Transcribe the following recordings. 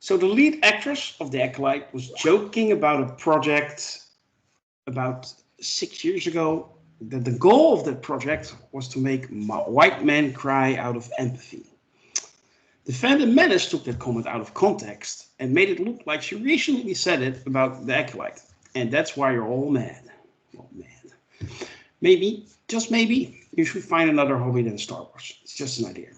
So the lead actress of The Acolyte was joking about a project about 6 years ago, that the goal of that project was to make white men cry out of empathy. The fandom menace took that comment out of context and made it look like she recently said it about The Acolyte. And that's why you're all mad. Oh, man. Maybe, just maybe, you should find another hobby than Star Wars. It's just an idea.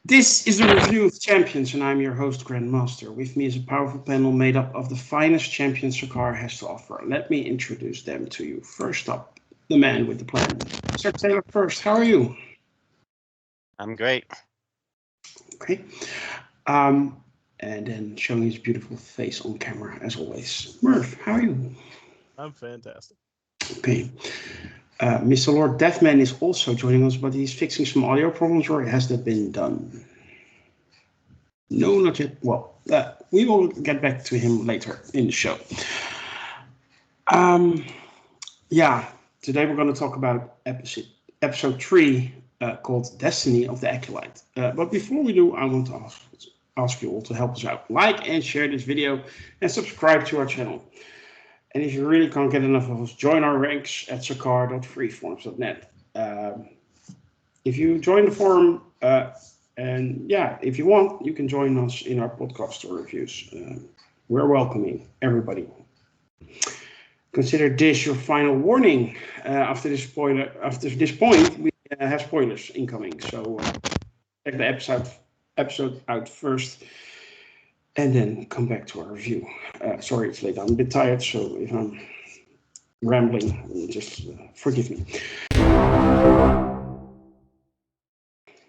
This is the review of champions, and I'm your host, Grandmaster. With me is a powerful panel made up of the finest champions Sakar has to offer. Let me introduce them to you. First up, the man with the plan. Sir Taylor first, how are you? I'm great. Okay. And then showing his beautiful face on camera, as always. Merv, how are you? I'm fantastic. Okay. Mr. Lord Deathman is also joining us, but he's fixing some audio problems, or has that been done? No, not yet. Well, we will get back to him later in the show. Yeah, today we're going to talk about episode 3 called Destiny of the Acolyte. But before we do, I want to ask you all to help us out. Like and share this video and subscribe to our channel. And if you really can't get enough of us, join our ranks at sakar.freeforums.net. If you join the forum, and yeah, if you want, you can join us in our podcast or reviews. We're welcoming everybody. Consider this your final warning. After this point, we have spoilers incoming. So check the episode out first, and then come back to our review. Sorry, it's late. I'm a bit tired, so if I'm rambling, just forgive me.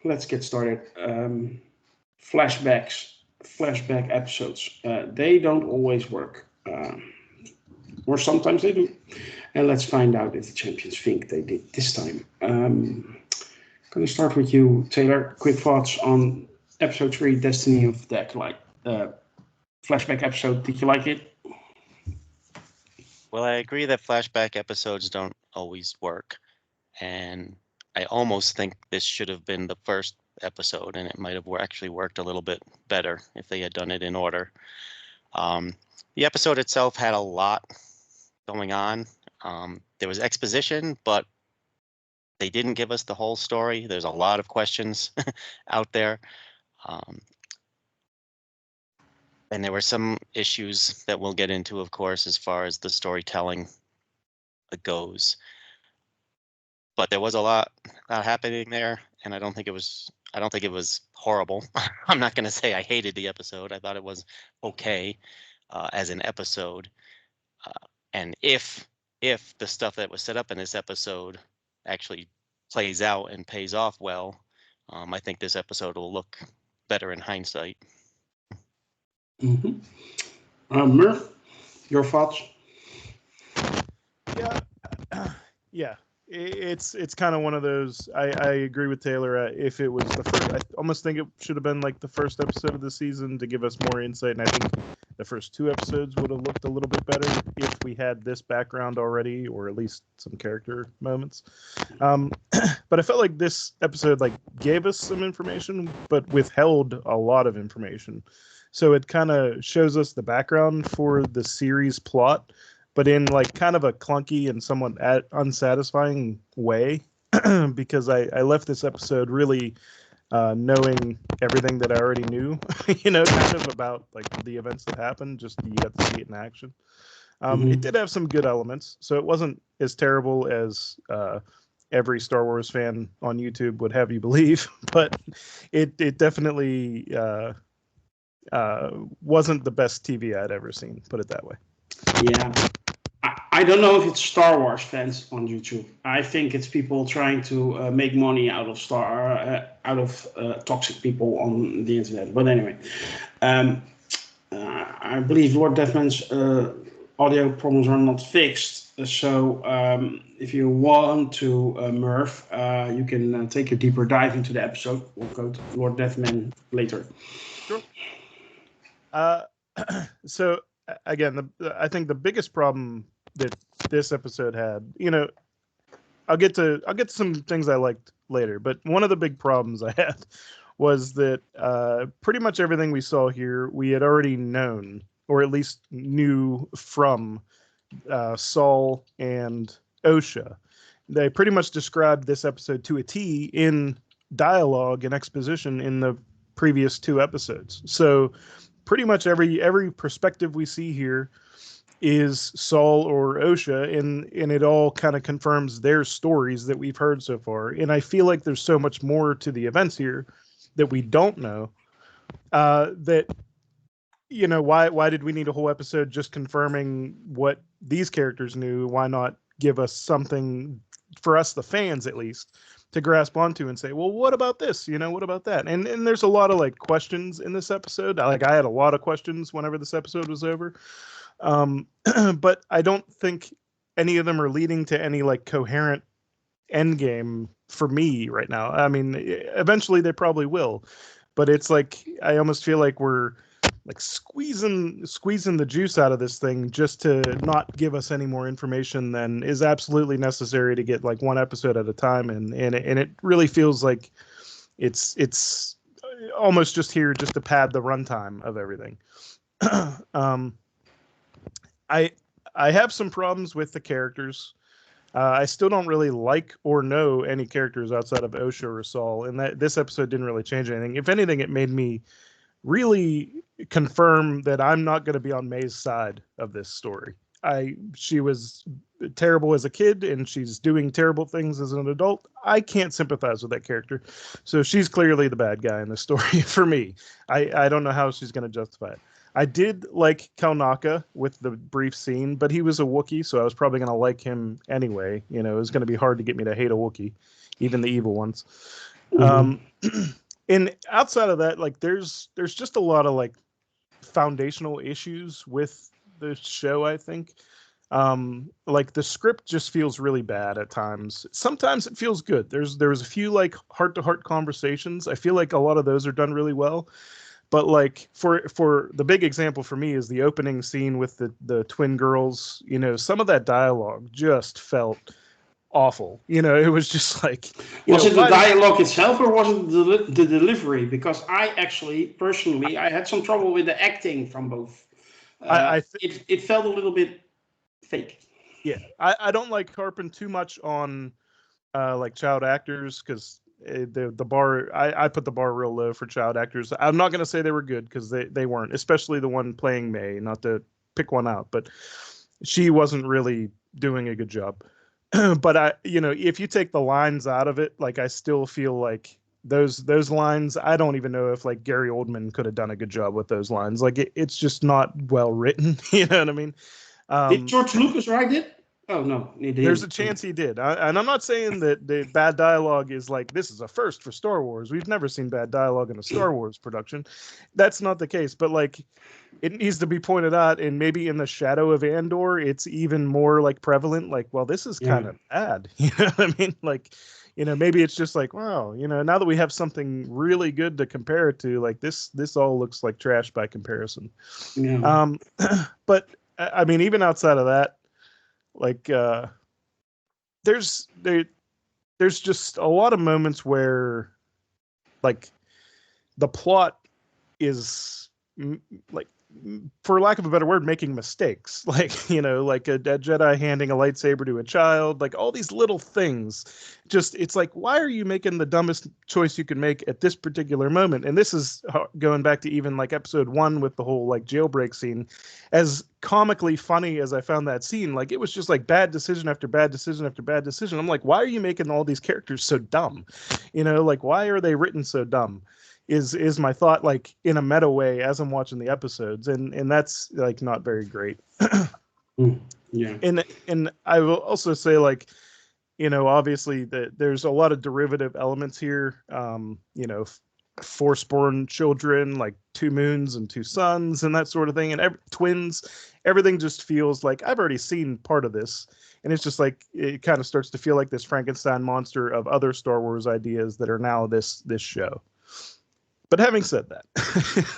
Let's get started. Flashback episodes. They don't always work, or sometimes they do. And let's find out if the champions think they did this time. I'm going to start with you, Taylor. Quick thoughts on episode 3, Destiny of the Acolyte. Flashback episode, did you like it? Well, I agree that flashback episodes don't always work, and I almost think this should have been the first episode, and it might have actually worked a little bit better if they had done it in order. The episode itself had a lot going on. There was exposition, but they didn't give us the whole story. There's a lot of questions out there. And there were some issues that we'll get into, of course, as far as the storytelling goes. But there was a lot happening there, and I don't think it was horrible. I'm not going to say I hated the episode. I thought it was okay as an episode. And if the stuff that was set up in this episode actually plays out and pays off well, I think this episode will look better in hindsight. Mm-hmm. Merv, your thoughts? Yeah. It's kind of one of those. I agree with Taylor. If it was the first, I almost think it should have been like the first episode of the season to give us more insight. And I think the first 2 episodes would have looked a little bit better if we had this background already, or at least some character moments. But I felt like this episode gave us some information, but withheld a lot of information. So it kind of shows us the background for the series plot, but in kind of a clunky and somewhat unsatisfying way, because I left this episode really knowing everything that I already knew, kind of about the events that happened. Just you got to see it in action. It did have some good elements, so it wasn't as terrible as every Star Wars fan on YouTube would have you believe, but it definitely wasn't the best TV I'd ever seen, put it that way. Yeah. I don't know if it's Star Wars fans on YouTube. I think it's people trying to make money out of toxic people on the internet. But anyway, I believe Lord Deathman's audio problems are not fixed. So if you want to, Merv, you can take a deeper dive into the episode. We'll go to Lord Deathman later. Sure. Uh, so again, I think the biggest problem that this episode had, I'll get to some things I liked later, but one of the big problems I had was that pretty much everything we saw here we had already known, or at least knew from Saul and Osha. They pretty much described this episode to a T in dialogue and exposition in the previous 2 episodes. So pretty much every perspective we see here is Saul or Osha, and it all kind of confirms their stories that we've heard so far. And I feel like there's so much more to the events here that we don't know. That why did we need a whole episode just confirming what these characters knew? Why not give us something for us, the fans at least, to grasp onto and say, well, what about this? What about that? And there's a lot of like questions in this episode. I had a lot of questions whenever this episode was over. But I don't think any of them are leading to any like coherent end game for me right now. I mean, eventually they probably will, but it's like I almost feel like we're like squeezing the juice out of this thing just to not give us any more information than is absolutely necessary to get like one episode at a time, and it really feels like it's almost just here just to pad the runtime of everything. I have some problems with the characters. I still don't really like or know any characters outside of Osha or Saul, and that this episode didn't really change anything. If anything, it made me really confirm that I'm not going to be on May's side of this story. She was terrible as a kid, and she's doing terrible things as an adult. I can't sympathize with that character, so she's clearly the bad guy in the story for me. I don't know how she's going to justify it. I did like Kalnaka with the brief scene, but he was a Wookiee, so I was probably going to like him anyway. It was going to be hard to get me to hate a Wookiee, even the evil ones. Mm-hmm. And outside of that, like there's just a lot of like foundational issues with the show, I think. Like the script just feels really bad at times. Sometimes it feels good. There's a few like heart-to-heart conversations. I feel like a lot of those are done really well. But like for the big example for me is the opening scene with the twin girls. Some of that dialogue just felt awful. It was just like... Was it the dialogue itself, or was it the delivery? Because I actually, personally, I had some trouble with the acting from both. It felt a little bit fake. Yeah, I don't like harping too much on like child actors, because the bar, I put the bar real low for child actors. I'm not going to say they were good, because they weren't, especially the one playing May, not to pick one out, but she wasn't really doing a good job. But if you take the lines out of it, like I still feel like those lines, I don't even know if like Gary Oldman could have done a good job with those lines. Like it's just not well written. You know what I mean? Did George Lucas write it? Oh no, there's a chance he did. And I'm not saying that the bad dialogue is like, this is a first for Star Wars. We've never seen bad dialogue in a Star Wars production. That's not the case. But like, it needs to be pointed out, and maybe in the shadow of Andor, it's even more like prevalent. Like, well, this is kind of bad. You know what I mean? Like, maybe it's just like, wow, now that we have something really good to compare it to, like this all looks like trash by comparison. Yeah. But I mean, even outside of that, like there's just a lot of moments where like the plot is like, for lack of a better word, making mistakes. Like, like a Jedi handing a lightsaber to a child, like all these little things. Just, it's like, why are you making the dumbest choice you can make at this particular moment? And this is going back to even like episode 1 with the whole like jailbreak scene. As comically funny as I found that scene, like it was just like bad decision after bad decision after bad decision. I'm like, why are you making all these characters so dumb? Like, why are they written so dumb? Is my thought, like in a meta way as I'm watching the episodes, and that's like not very great. Yeah. And I will also say, like, obviously that there's a lot of derivative elements here. Force-born children, like 2 moons and 2 suns and that sort of thing, and twins. Everything just feels like I've already seen part of this, and it's just like it kind of starts to feel like this Frankenstein monster of other Star Wars ideas that are now this show. But having said that,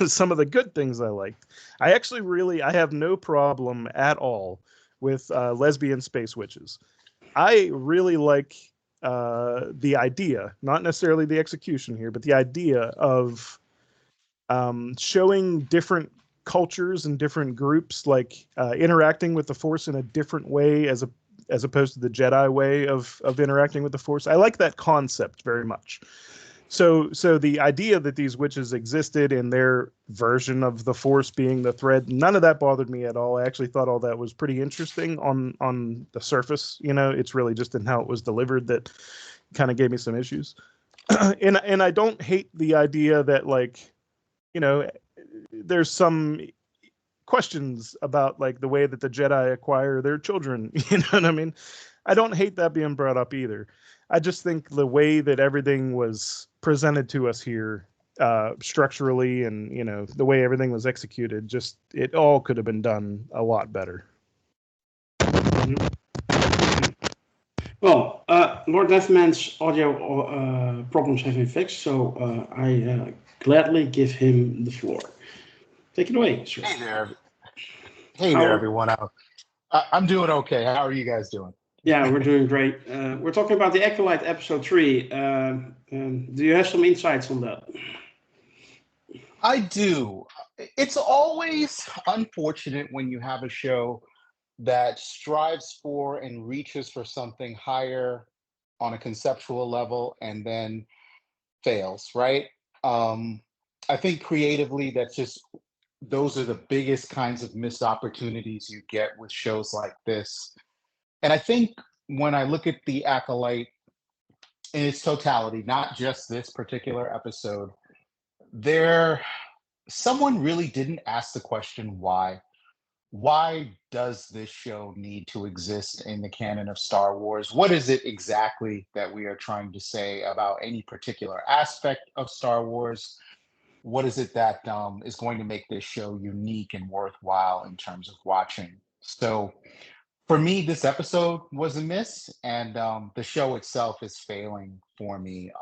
some of the good things I liked, I have no problem at all with lesbian space witches. I really like the idea, not necessarily the execution here, but the idea of showing different cultures and different groups like interacting with the Force in a different way as opposed to the Jedi way of interacting with the Force. I like that concept very much. So the idea that these witches existed in their version of the Force being the thread, none of that bothered me at all. I actually thought all that was pretty interesting on the surface. It's really just in how it was delivered that kind of gave me some issues. and I don't hate the idea that, like, there's some questions about like the way that the Jedi acquire their children. You know what I mean? I don't hate that being brought up either. I just think the way that everything was presented to us here, structurally, and the way everything was executed, just it all could have been done a lot better. Well, Lord Deathman's audio problems have been fixed, so I gladly give him the floor. Take it away, sir. Hey there, everyone. I'm doing okay. How are you guys doing? Yeah, we're doing great. We're talking about the Acolyte episode 3. Do you have some insights on that? I do. It's always unfortunate when you have a show that strives for and reaches for something higher on a conceptual level and then fails, right? I think creatively, those are the biggest kinds of missed opportunities you get with shows like this. And I think when I look at the Acolyte in its totality, not just this particular episode, someone really didn't ask the question why. Why does this show need to exist in the canon of Star Wars? What is it exactly that we are trying to say about any particular aspect of Star Wars? What is it that is going to make this show unique and worthwhile in terms of watching? So for me, this episode was a miss, and the show itself is failing for me.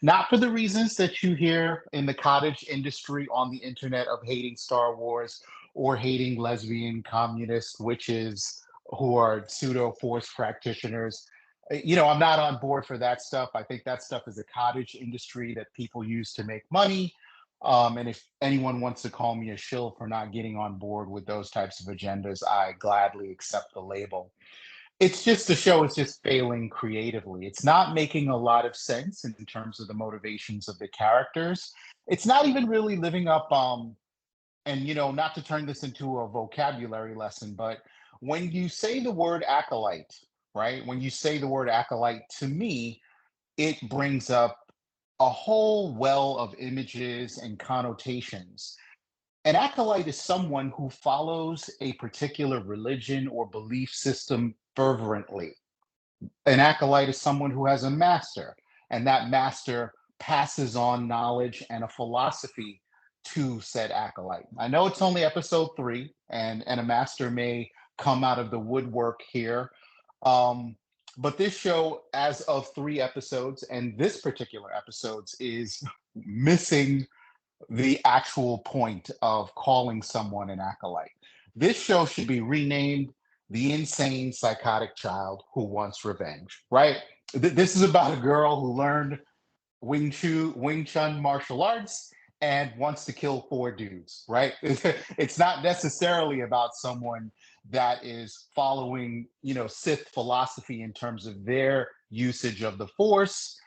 Not for the reasons that you hear in the cottage industry on the internet of hating Star Wars or hating lesbian communist witches who are pseudo Force practitioners. I'm not on board for that stuff. I think that stuff is a cottage industry that people use to make money. And if anyone wants to call me a shill for not getting on board with those types of agendas, I gladly accept the label. It's just the show is just failing creatively. It's not making a lot of sense in terms of the motivations of the characters. It's not even really living up, and not to turn this into a vocabulary lesson, but when you say the word acolyte, right? When you say the word acolyte, to me, it brings up a whole well of images and connotations. An acolyte is someone who follows a particular religion or belief system fervently. An acolyte is someone who has a master, and that master passes on knowledge and a philosophy to said acolyte. I know it's only episode 3, and a master may come out of the woodwork here. But this show, as of 3 episodes, and this particular episodes, is missing the actual point of calling someone an acolyte. This show should be renamed The Insane Psychotic Child Who Wants Revenge, right? This is about a girl who learned Wing Chun martial arts and wants to kill 4 dudes, right? It's not necessarily about someone that is following, Sith philosophy in terms of their usage of the Force.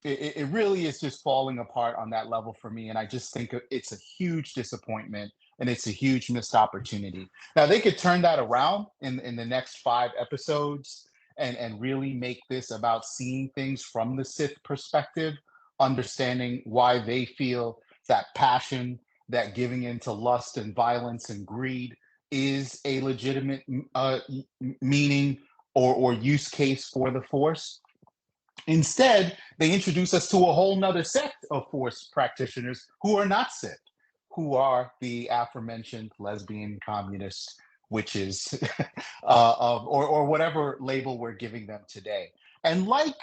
It really is just falling apart on that level for me. And I just think it's a huge disappointment and it's a huge missed opportunity. Now, they could turn that around in the next 5 episodes and really make this about seeing things from the Sith perspective, understanding why they feel that passion, that giving into lust and violence and greed is a legitimate meaning or use case for the Force. Instead, they introduce us to a whole nother sect of Force practitioners who are not Sith, who are the aforementioned lesbian communist witches or whatever label we're giving them today. And like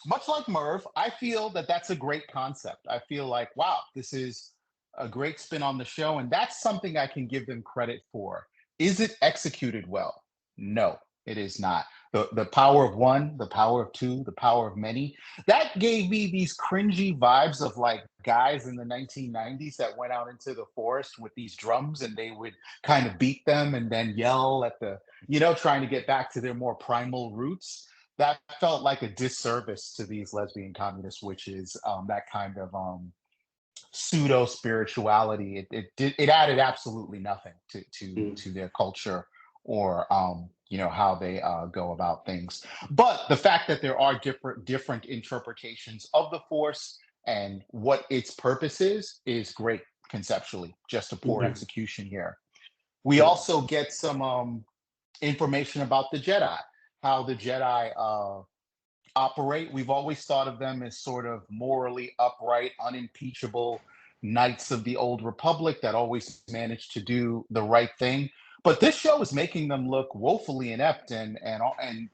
much like Merv, I feel that that's a great concept. I feel like, wow, this is a great spin on the show, and that's something I can give them credit for. Is it executed well? No, it is not. The power of one, the power of two, the power of many. That gave me these cringy vibes of like guys in the 1990s that went out into the forest with these drums and they would kind of beat them and then yell at the, trying to get back to their more primal roots. That felt like a disservice to these lesbian communist witches. That kind of pseudo spirituality. It added absolutely nothing to their culture or how they go about things. But the fact that there are different interpretations of the Force and what its purpose is great conceptually. Just a poor execution here. We also get some information about the Jedi, how the Jedi operate. We've always thought of them as sort of morally upright, unimpeachable knights of the old republic that always managed to do the right thing. But this show is making them look woefully inept and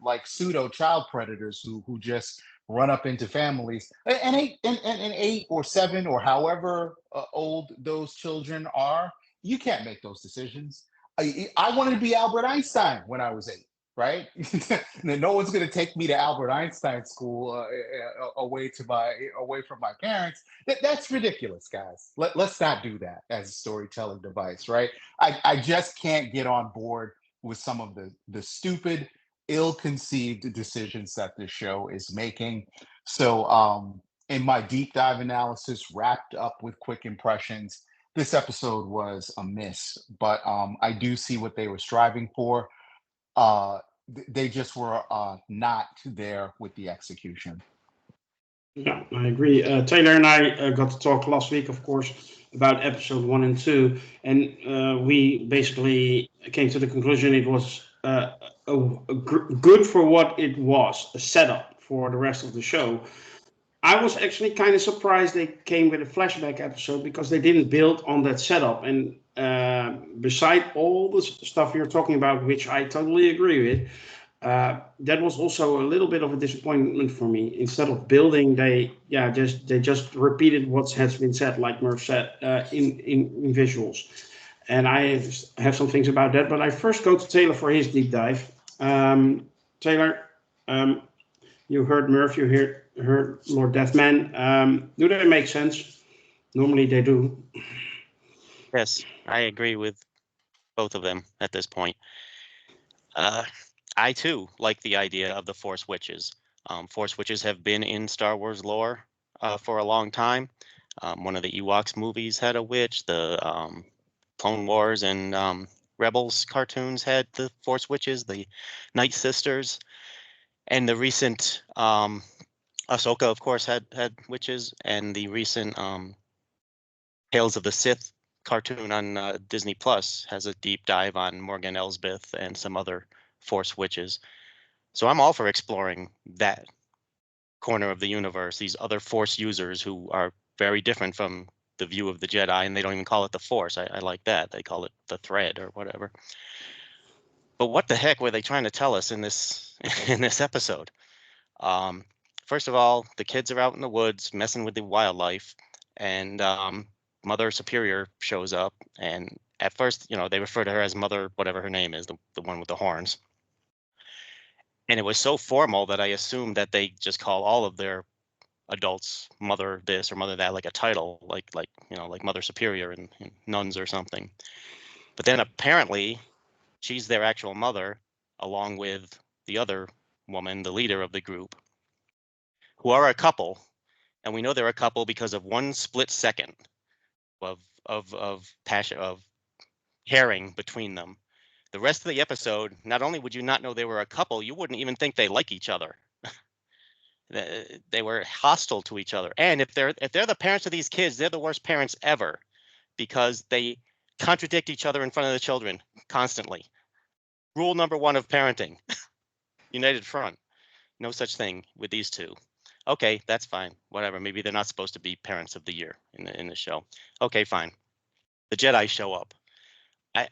like pseudo child predators who just run up into families. And 8 or 7 or however old those children are, you can't make those decisions. I wanted to be Albert Einstein when I was 8. Right? No one's going to take me to Albert Einstein school away from my parents. That's ridiculous, guys. Let's not do that as a storytelling device, right? I just can't get on board with some of the stupid, ill-conceived decisions that this show is making. So in my deep dive analysis, wrapped up with quick impressions, this episode was a miss, but I do see what they were striving for. They just were not there with the execution. Yeah, I agree. Taylor and I got to talk last week, of course, about episode 1 and 2, and we basically came to the conclusion it was good for what it was, a setup for the rest of the show. I was actually kind of surprised they came with a flashback episode because they didn't build on that setup. And beside all the stuff you're talking about, which I totally agree with, that was also a little bit of a disappointment for me. Instead of building, they just repeated what has been said, like Merv said, in visuals. And I have some things about that. But I first go to Taylor for his deep dive. Taylor, you heard Merv, you heard Lord Deathman. Do they make sense? Normally they do. Yes, I agree with both of them at this point. I too like the idea of the Force Witches. Force Witches have been in Star Wars lore for a long time. One of the Ewoks movies had a witch. The Clone Wars and Rebels cartoons had the Force Witches, the Night Sisters, and the recent Ahsoka, of course, had witches, and the recent Tales of the Sith cartoon on Disney Plus has a deep dive on Morgan Elsbeth and some other Force witches. So I'm all for exploring that corner of the universe, these other Force users who are very different from the view of the Jedi, and they don't even call it the Force. I like that. They call it the thread or whatever. But what the heck were they trying to tell us in this in this episode? First of all, the kids are out in the woods messing with the wildlife, and Mother Superior shows up. And at first, they refer to her as Mother, whatever her name is, the one with the horns. And it was so formal that I assumed that they just call all of their adults Mother this or Mother that, like a title, like Mother Superior and nuns or something. But then apparently, she's their actual mother, along with the other woman, the leader of the group, who are a couple, and we know they're a couple because of one split second of passion, of caring between them. The rest of the episode, not only would you not know they were a couple, you wouldn't even think they like each other. They were hostile to each other, and if they're the parents of these kids, they're the worst parents ever because they contradict each other in front of the children constantly. Rule number 1 of parenting: united front. No such thing with these two. Okay, that's fine. Whatever. Maybe they're not supposed to be parents of the year in the show. Okay, fine. The Jedi show up. I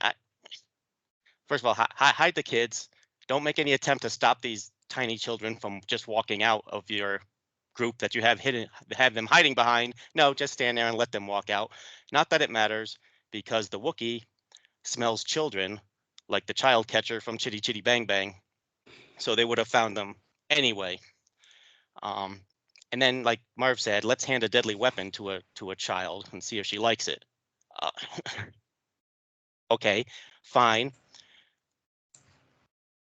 first of all, hide the kids. Don't make any attempt to stop these tiny children from just walking out of your group that you have them hiding behind. No, just stand there and let them walk out. Not that it matters, because the Wookiee smells children like the child catcher from Chitty Chitty Bang Bang. So they would have found them anyway. And then, like Merv said, let's hand a deadly weapon to a child and see if she likes it. Okay, fine.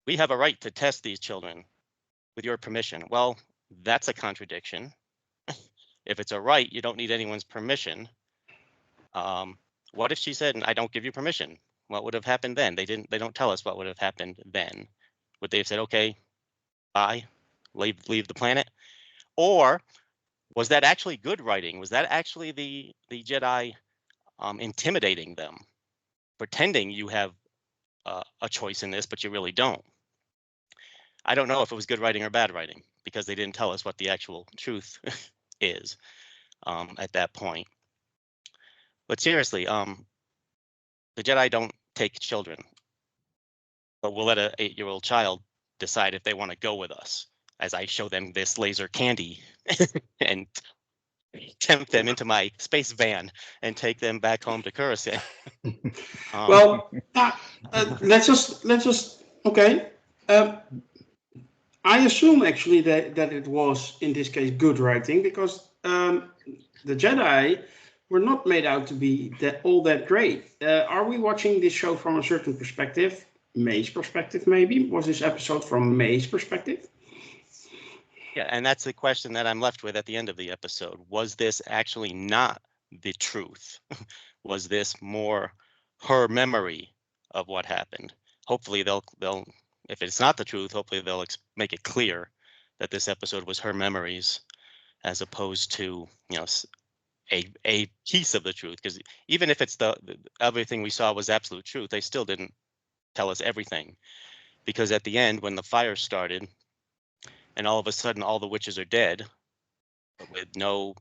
We have a right to test these children with your permission. Well, that's a contradiction. If it's a right, you don't need anyone's permission. What if she said, I don't give you permission? What would have happened then? They don't tell us what would have happened then. Would they have said, okay, bye, leave the planet? Or was that actually good writing? Was that actually the Jedi intimidating them, pretending you have a choice in this, but you really don't? I don't know if it was good writing or bad writing, because they didn't tell us what the actual truth is at that point. But seriously, the Jedi don't take children, but we'll let an 8-year-old child decide if they want to go with us, as I show them this laser candy and tempt them into my space van and take them back home to Coruscant. Well, let's just okay. I assume actually that it was in this case good writing, because the Jedi were not made out to be all that great. Are we watching this show from a certain perspective? May's perspective, maybe? Was this episode from May's perspective? Yeah, and that's the question that I'm left with at the end of the episode. Was this actually not the truth? Was this more her memory of what happened? Hopefully they'll if it's not the truth, hopefully they'll make it clear that this episode was her memories, as opposed to, a piece of the truth. Because even if it's the everything we saw was absolute truth, they still didn't tell us everything. Because at the end, when the fire started, and all of a sudden all the witches are dead, with no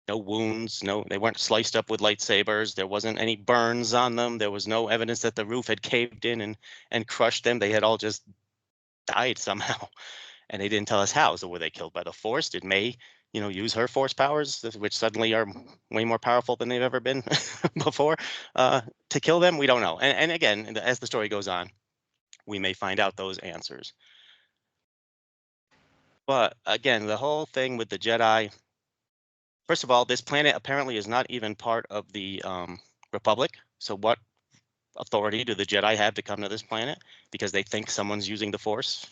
wounds, they weren't sliced up with lightsabers, there wasn't any burns on them, there was no evidence that the roof had caved in and crushed them. They had all just died somehow, and they didn't tell us how. So were they killed by the Force? Did May, use her Force powers, which suddenly are way more powerful than they've ever been before, to kill them? We don't know. And again, as the story goes on, we may find out those answers. But again, the whole thing with the Jedi, first of all, this planet apparently is not even part of the Republic. So what authority do the Jedi have to come to this planet? Because they think someone's using the Force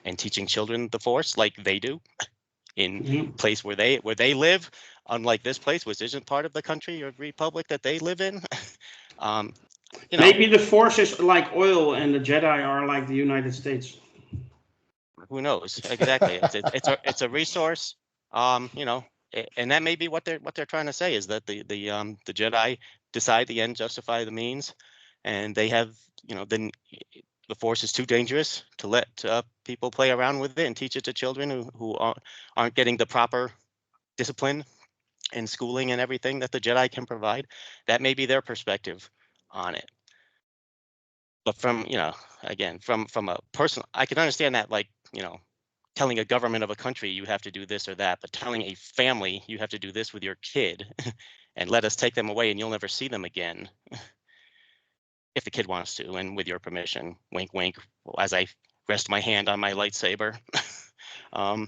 and teaching children the Force like they do in place where they live, unlike this place, which isn't part of the country or republic that they live in. Maybe the Force is like oil and the Jedi are like the United States. Who knows? Exactly. It's a resource. And that may be what they're trying to say, is that the Jedi decide the end justify the means, and they have, then the Force is too dangerous to let people play around with it and teach it to children who aren't getting the proper discipline and schooling and everything that the Jedi can provide. That may be their perspective on it. But from, again, from a personal, I can understand that, like, telling a government of a country you have to do this or that, but telling a family you have to do this with your kid and let us take them away and you'll never see them again, if the kid wants to, and with your permission, wink, wink, as I rest my hand on my lightsaber. Yeah,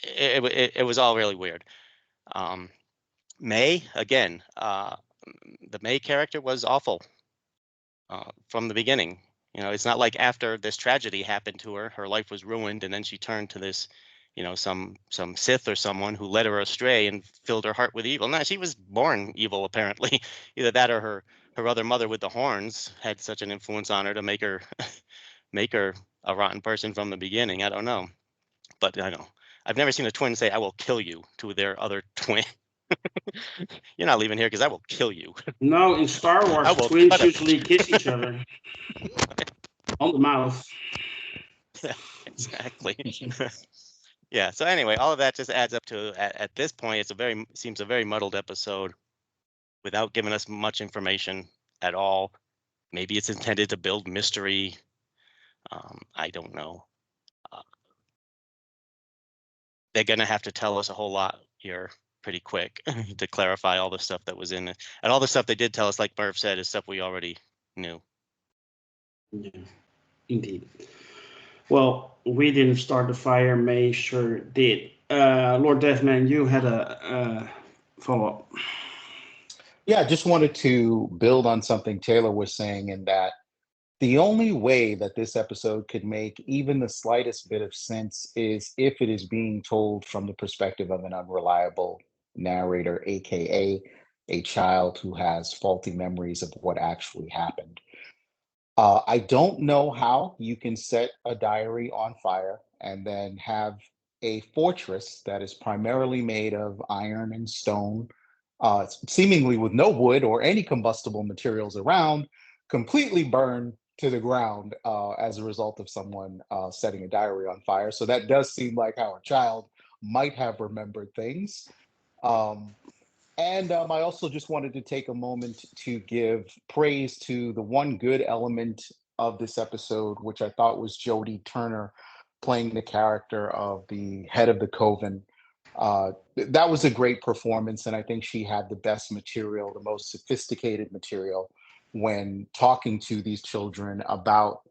it was all really weird. May, again, the May character was awful from the beginning. It's not like after this tragedy happened to her, her life was ruined, and then she turned to this, some Sith or someone who led her astray and filled her heart with evil. No, she was born evil, apparently. Either that or her other mother with the horns had such an influence on her to make her a rotten person from the beginning. I don't know. But I know I've never seen a twin say, "I will kill you" to their other twin. You're not leaving here because I will kill you. No, in Star Wars, twins usually kiss each other on the mouth. Yeah, exactly. Yeah. So anyway, all of that just adds up to, at this point, seems a very muddled episode without giving us much information at all. Maybe it's intended to build mystery. I don't know. they're going to have to tell us a whole lot here pretty quick to clarify all the stuff that was in it. And all the stuff they did tell us, like Merv said, is stuff we already knew. Yeah, indeed. Well, we didn't start the fire. May sure did. Lord Deathman, you had a follow-up. Yeah, I just wanted to build on something Taylor was saying, in that the only way that this episode could make even the slightest bit of sense is if it is being told from the perspective of an unreliable narrator, aka a child who has faulty memories of what actually happened. I don't know how you can set a diary on fire and then have a fortress that is primarily made of iron and stone, seemingly with no wood or any combustible materials around, completely burn to the ground as a result of someone setting a diary on fire. So that does seem like how a child might have remembered things. I also just wanted to take a moment to give praise to the one good element of this episode, which I thought was Jodie Turner playing the character of the head of the coven. That was a great performance, and I think she had the best material, the most sophisticated material, when talking to these children about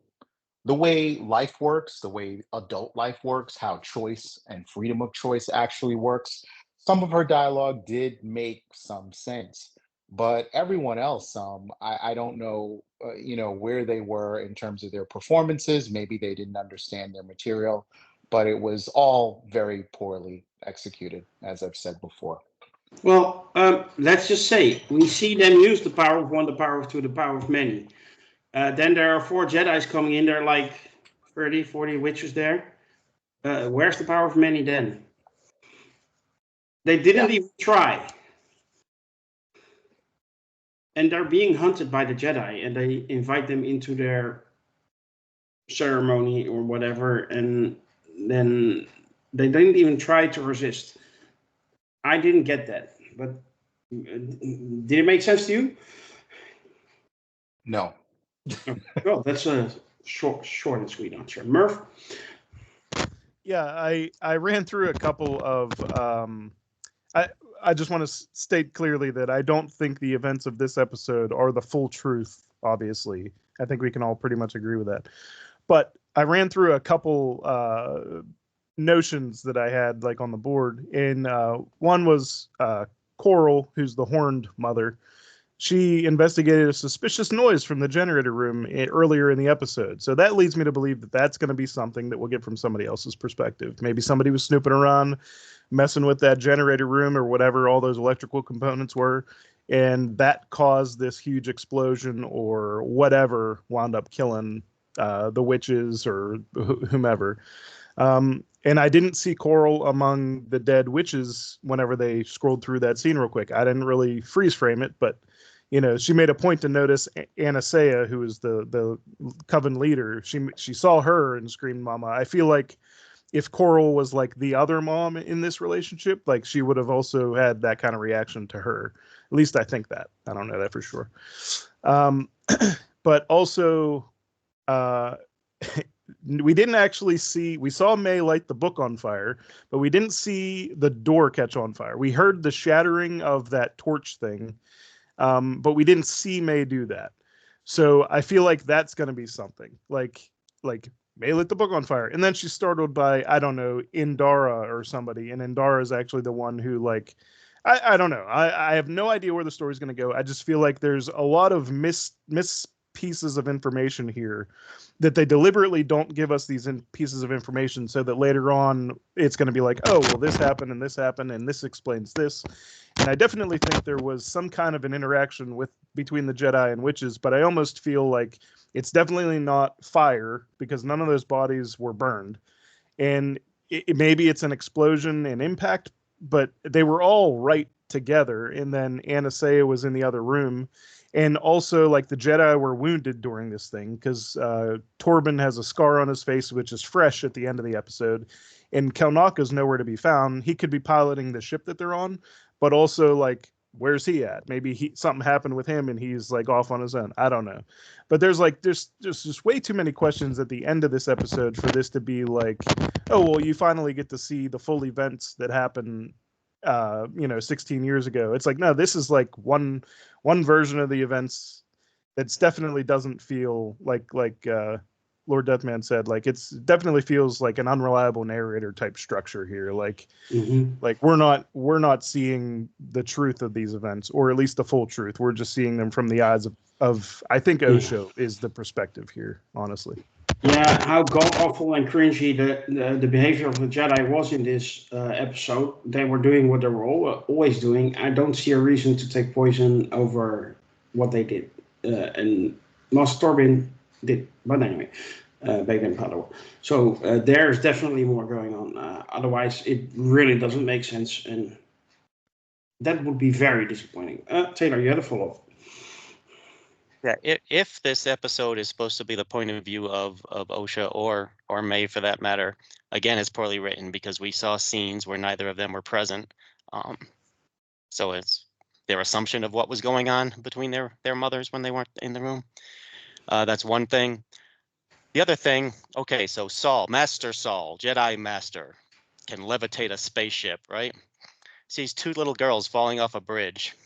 the way life works, the way adult life works, how choice and freedom of choice actually works. Some of her dialogue did make some sense, but everyone else, I don't know, where they were in terms of their performances. Maybe they didn't understand their material, but it was all very poorly executed, as I've said before. Well, let's just say we see them use the power of one, the power of two, the power of many. Then there are 4 Jedis coming in. There are like 30, 40 witches there. Where's the power of many then? They didn't even try. And they're being hunted by the Jedi, and they invite them into their ceremony or whatever, and then they didn't even try to resist. I didn't get that, but did it make sense to you? No. Okay. Well, that's a short and sweet answer. Merv? Yeah, I ran through a couple of I just want to state clearly that I don't think the events of this episode are the full truth, obviously. I think we can all pretty much agree with that. But I ran through a couple notions that I had like on the board. And one was Coral, who's the horned mother. She investigated a suspicious noise from the generator room earlier in the episode. So that leads me to believe that that's going to be something that we'll get from somebody else's perspective. Maybe somebody was snooping around, messing with that generator room or whatever all those electrical components were, and that caused this huge explosion or whatever, wound up killing the witches or whomever. And I didn't see Coral among the dead witches whenever they scrolled through that scene real quick. I didn't really freeze frame it, but she made a point to notice Anastasia, who is the coven leader. She saw her and screamed, "Mama!" I feel like if Coral was like the other mom in this relationship, like she would have also had that kind of reaction to her. At least I think that. I don't know that for sure. But also, we didn't actually see, we saw May light the book on fire, but we didn't see the door catch on fire. We heard the shattering of that torch thing, but we didn't see May do that. So I feel like that's going to be something like May lit the book on fire, and then she's startled by, I don't know, Indara or somebody, and Indara is actually the one who I don't know. I have no idea where the story's going to go. I just feel like there's a lot of miss pieces of information here that they deliberately don't give us these pieces of information so that later on it's going to be like, oh, well, this happened and this explains this. And I definitely think there was some kind of an interaction between the Jedi and witches, but I almost feel like it's definitely not fire because none of those bodies were burned. And maybe it's an explosion and impact, but they were all right together. And then Anastasia was in the other room. And also, like, the Jedi were wounded during this thing because Torben has a scar on his face, which is fresh at the end of the episode. And Kelnaka's nowhere to be found. He could be piloting the ship that they're on, but also, like, where's he at? Maybe something happened with him and he's like off on his own. I don't know. But there's just way too many questions at the end of this episode for this to be like, oh, well, you finally get to see the full events that happened 16 years ago. It's like, no, this is like one version of the events that's definitely doesn't feel like Lord Deathman said, like it's definitely feels like an unreliable narrator type structure here. Like, like we're not seeing the truth of these events, or at least the full truth. We're just seeing them from the eyes of I think Osho is the perspective here, honestly. Yeah, how god awful and cringy the behavior of the Jedi was in this episode. They were doing what they were always doing. I don't see a reason to take poison over what they did. And Master Torbin did, but anyway, Baby and Padawan. So there's definitely more going on. Otherwise, it really doesn't make sense, and that would be very disappointing. Taylor, you had a follow-up. Yeah, if this episode is supposed to be the point of view of Osha or May for that matter, again, it's poorly written because we saw scenes where neither of them were present. So it's their assumption of what was going on between their mothers when they weren't in the room. That's one thing. The other thing, okay, so Master Saul, Jedi Master, can levitate a spaceship, right? Sees two little girls falling off a bridge.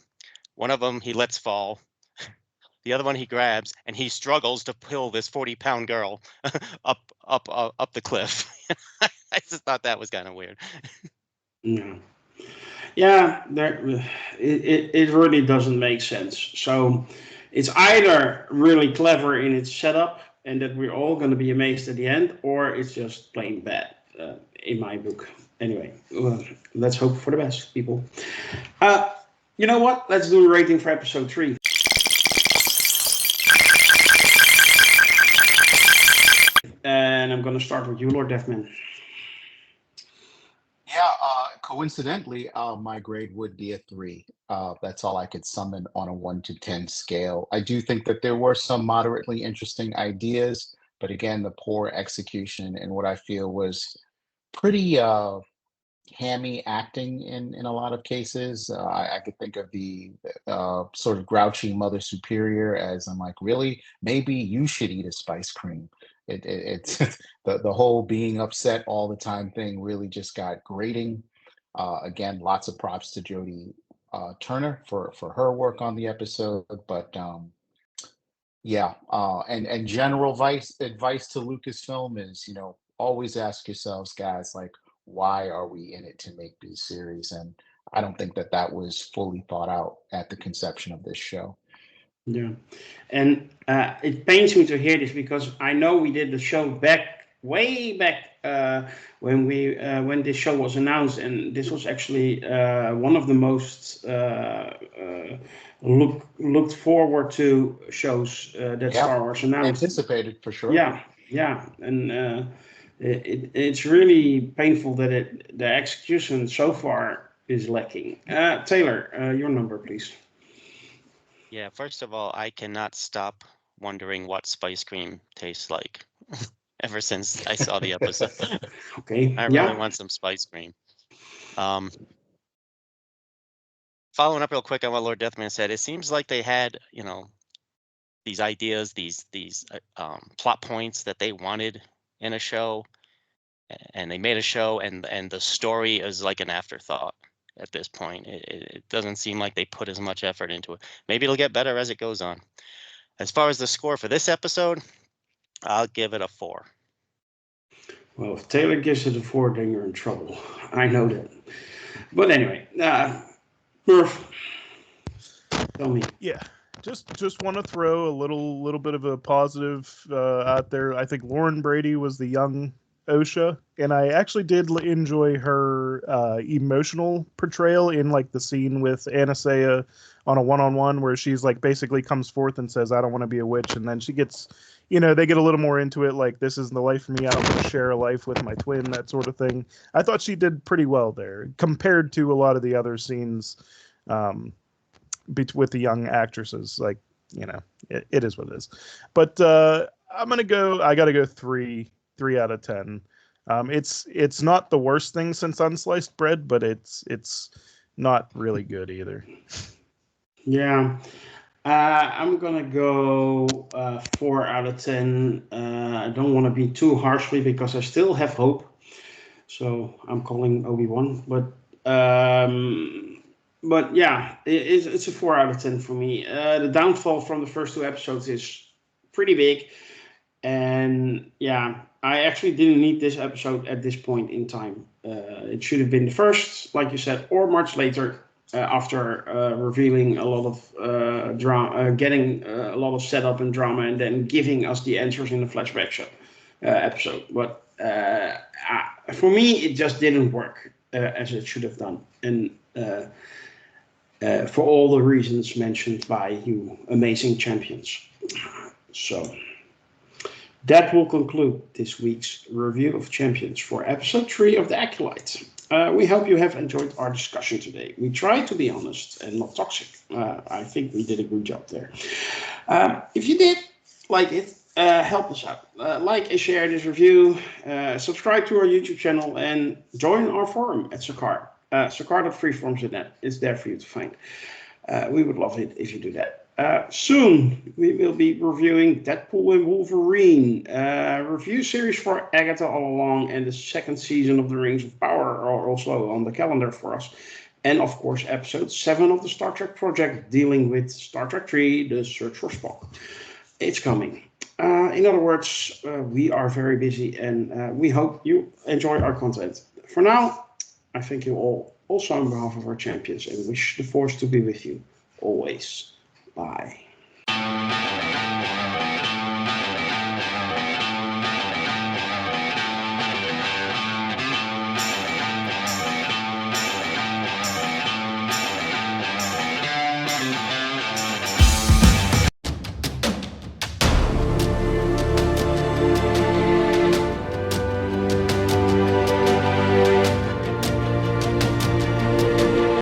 One of them he lets fall. The other one he grabs, and he struggles to pull this 40-pound girl up the cliff. I just thought that was kind of weird. Yeah, it really doesn't make sense. So it's either really clever in its setup, and that we're all going to be amazed at the end, or it's just plain bad, in my book. Anyway, let's hope for the best, people. You know what? Let's do a rating for episode 3. And I'm going to start with you, Lord Deathman. Yeah, coincidentally, my grade would be a 3. That's all I could summon on a 1 to 10 scale. I do think that there were some moderately interesting ideas, but again, the poor execution and what I feel was pretty hammy acting in a lot of cases. I could think of the sort of grouchy Mother Superior as I'm like, really? Maybe you should eat a spice cream. It's the whole being upset all the time thing really just got grating. Again, lots of props to Jodie Turner for her work on the episode, but yeah, and general advice to Lucasfilm is, always ask yourselves, guys, like, why are we in it to make these series? And I don't think that was fully thought out at the conception of this show. Yeah, and it pains me to hear this because I know we did the show way back when this show was announced, and this was actually one of the most looked forward to shows that Star Wars announced. Anticipated for sure. Yeah, and it's really painful that the execution so far is lacking. Taylor, your number, please. Yeah, first of all, I cannot stop wondering what spice cream tastes like ever since I saw the episode. Okay. I really want some spice cream. Following up real quick on what Lord Deathman said, it seems like they had, these ideas, these plot points that they wanted in a show, and they made a show, and the story is like an afterthought. At this point, it doesn't seem like they put as much effort into it. Maybe it'll get better as it goes on. As far as the score for this episode, I'll give it a 4. Well, if Taylor gives it a 4, then you're in trouble. I know that. But anyway, Merv, tell me. Yeah, just want to throw a little bit of a positive out there. I think Lauren Brady was the young Osha, and I actually did enjoy her emotional portrayal in like the scene with Anasea on a one-on-one where she's like basically comes forth and says, I don't want to be a witch, and then she gets, they get a little more into it, like, this is the life for me, I don't want to share a life with my twin, that sort of thing. I thought she did pretty well there compared to a lot of the other scenes with the young actresses. Like, it is what it is. But I gotta go 3 out of 10. It's not the worst thing since unsliced bread, but it's not really good either. Yeah. I'm gonna go 4 out of 10. I don't want to be too harshly because I still have hope. So I'm calling Obi-Wan, but yeah, it's a 4 out of 10 for me. The downfall from the first 2 episodes is pretty big, and yeah, I actually didn't need this episode at this point in time. It should have been the first, like you said, or much later. After revealing a lot of drama, getting a lot of setup and drama, and then giving us the answers in the flashback episode. But for me, it just didn't work as it should have done, and for all the reasons mentioned by you, amazing champions. So that will conclude this week's review of champions for episode 3 of the Acolyte. We hope you have enjoyed our discussion today. We tried to be honest and not toxic. I think we did a good job there. If you did like it, help us out. Like and share this review, subscribe to our YouTube channel, and join our forum at Sakar. Sakar.freeforums.net is there for you to find. We would love it if you do that. Soon we will be reviewing Deadpool and Wolverine, review series for Agatha all along, and the 2nd season of the Rings of Power are also on the calendar for us. And of course, episode 7 of the Star Trek project dealing with Star Trek 3, The Search for Spock. It's coming. In other words, we are very busy, and we hope you enjoy our content. For now, I thank you all, also on behalf of our champions, and wish the Force to be with you always. Bye.